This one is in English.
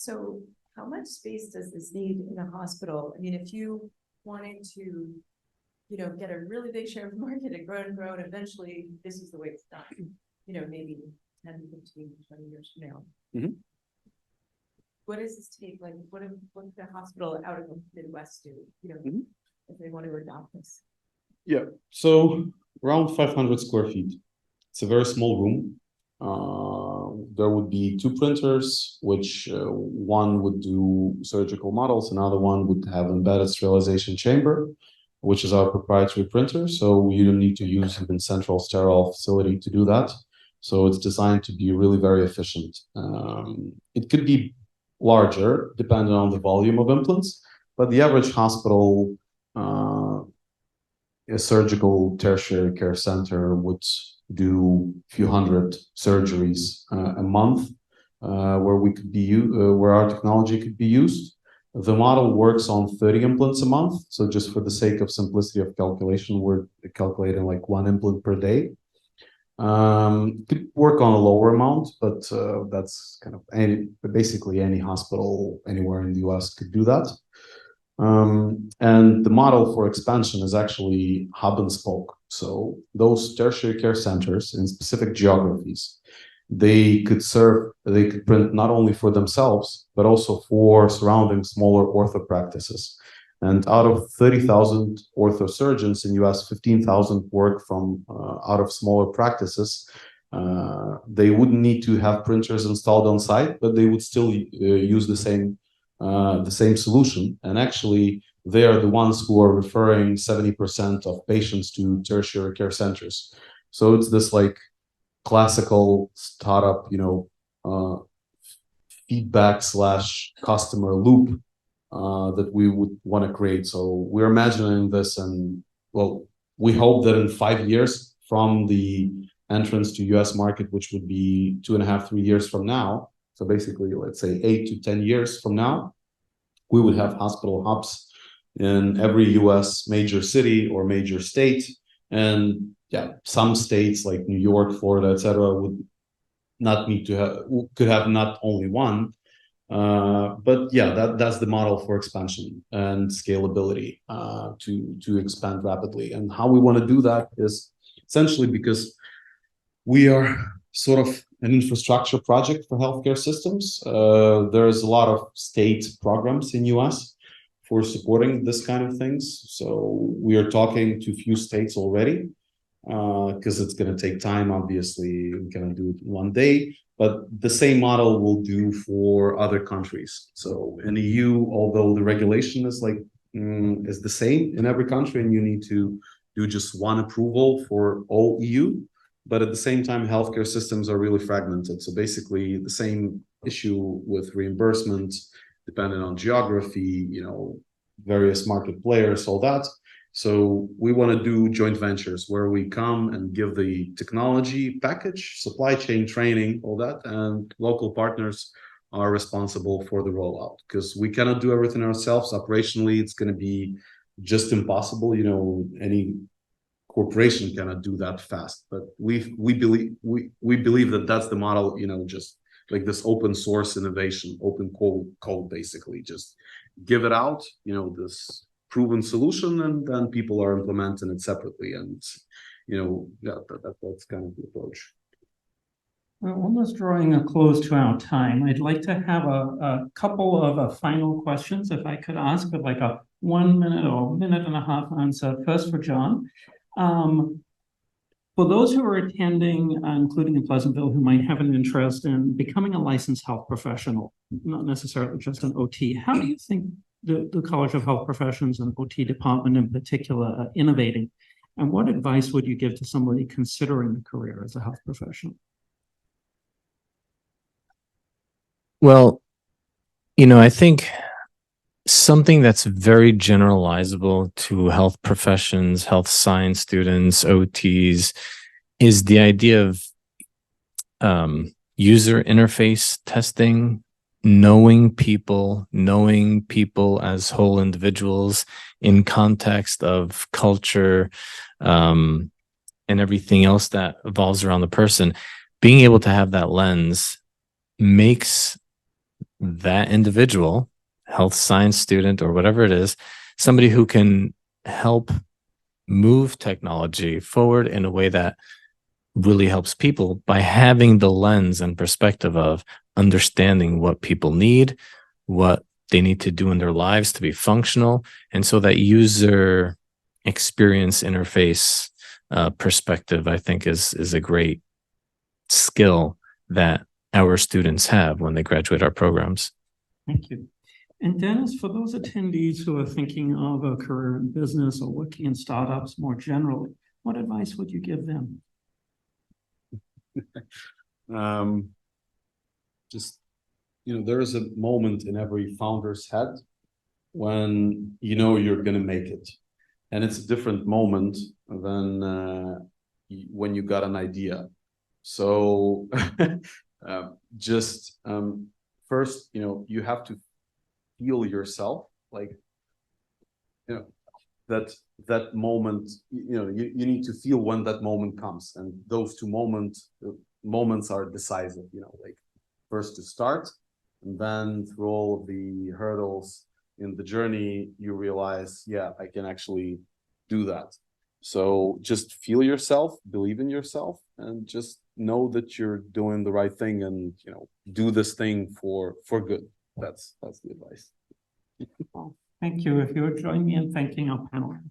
So how much space does this need in a hospital? I mean, if you wanted to, get a really big share of the market and grow, and eventually this is the way it's done, maybe 10, 15, 20 years from now. Mhm. What does this take? Like, what the hospital out of the Midwest do, if they want to adopt this? Yeah, so around 500 square feet. It's a very small room. There would be two printers, which one would do surgical models, another one would have embedded sterilization chamber, which is our proprietary printer. So you don't need to use even central sterile facility to do that. So it's designed to be really very efficient. It could be larger depending on the volume of implants, but the average hospital, a surgical tertiary care center would do a few hundred surgeries a month, where our technology could be used. The model works on 30 implants a month. So just for the sake of simplicity of calculation, we're calculating like 1 implant per day. Could work on a lower amount, but that's kind of basically any hospital anywhere in the US could do that. And the model for expansion is actually hub and spoke. So those tertiary care centers in specific geographies, they could print not only for themselves, but also for surrounding smaller ortho practices. And out of 30,000 ortho surgeons in US, 15,000 work from out of smaller practices. They wouldn't need to have printers installed on site, but they would still use the same solution. And actually, they are the ones who are referring 70% of patients to tertiary care centers. So it's this like classical startup, feedback / customer loop that we would want to create. So we're imagining this, and well, we hope that in 5 years from the entrance to US market, which would be 2.5, 3 years from now. So basically, let's say 8 to 10 years from now, we would have hospital hubs in every US major city or major state. And yeah, some states like New York, Florida, etc., would not need to could have not only one. But yeah, that's the model for expansion and scalability to expand rapidly. And how we want to do that is essentially because we are sort of an infrastructure project for healthcare systems. There's a lot of state programs in US for supporting this kind of things. So we are talking to a few states already, because it's going to take time. Obviously, we cannot do it one day, but the same model will do for other countries. So in the EU, although the regulation is is the same in every country, and you need to do just one approval for all EU, but at the same time, healthcare systems are really fragmented. So basically, the same issue with reimbursement, depending on geography, various market players, all that. So we want to do joint ventures where we come and give the technology package, supply chain training, all that, and local partners are responsible for the rollout, because we cannot do everything ourselves. Operationally, it's going to be just impossible. Any corporation cannot do that fast. But we believe that that's the model. Just like this open source innovation, open code, basically, just give it out. This proven solution, and then people are implementing it separately. And that's kind of the approach. We're almost drawing a close to our time. I'd like to have a couple of final questions, if I could ask, but like a 1 minute or minute and a half answer. First for John. For those who are attending, including in Pleasantville, who might have an interest in becoming a licensed health professional, not necessarily just an OT, how do you think the College of Health Professions and OT department in particular are innovating? And what advice would you give to somebody considering a career as a health professional? Well, I think something that's very generalizable to health professions, health science students, OTs, is the idea of user interface testing, knowing people as whole individuals in context of culture, and everything else that evolves around the person. Being able to have that lens makes that individual, health science student or whatever it is, somebody who can help move technology forward in a way that really helps people by having the lens and perspective of understanding what people need, what they need to do in their lives to be functional. And so that user experience interface perspective, I think is a great skill that our students have when they graduate our programs. Thank you. And Dennis, for those attendees who are thinking of a career in business or working in startups more generally, what advice would you give them? Just, there is a moment in every founder's head when you're going to make it. And it's a different moment than when you got an idea. So first, you have to feel yourself, like, that moment, you need to feel when that moment comes. And those two moments are decisive, like first to start, and then through all of the hurdles in the journey, you realize, yeah, I can actually do that. So just feel yourself, believe in yourself, and just know that you're doing the right thing, and do this thing for good. That's the advice. Thank you. If you would join me in thanking our panelists.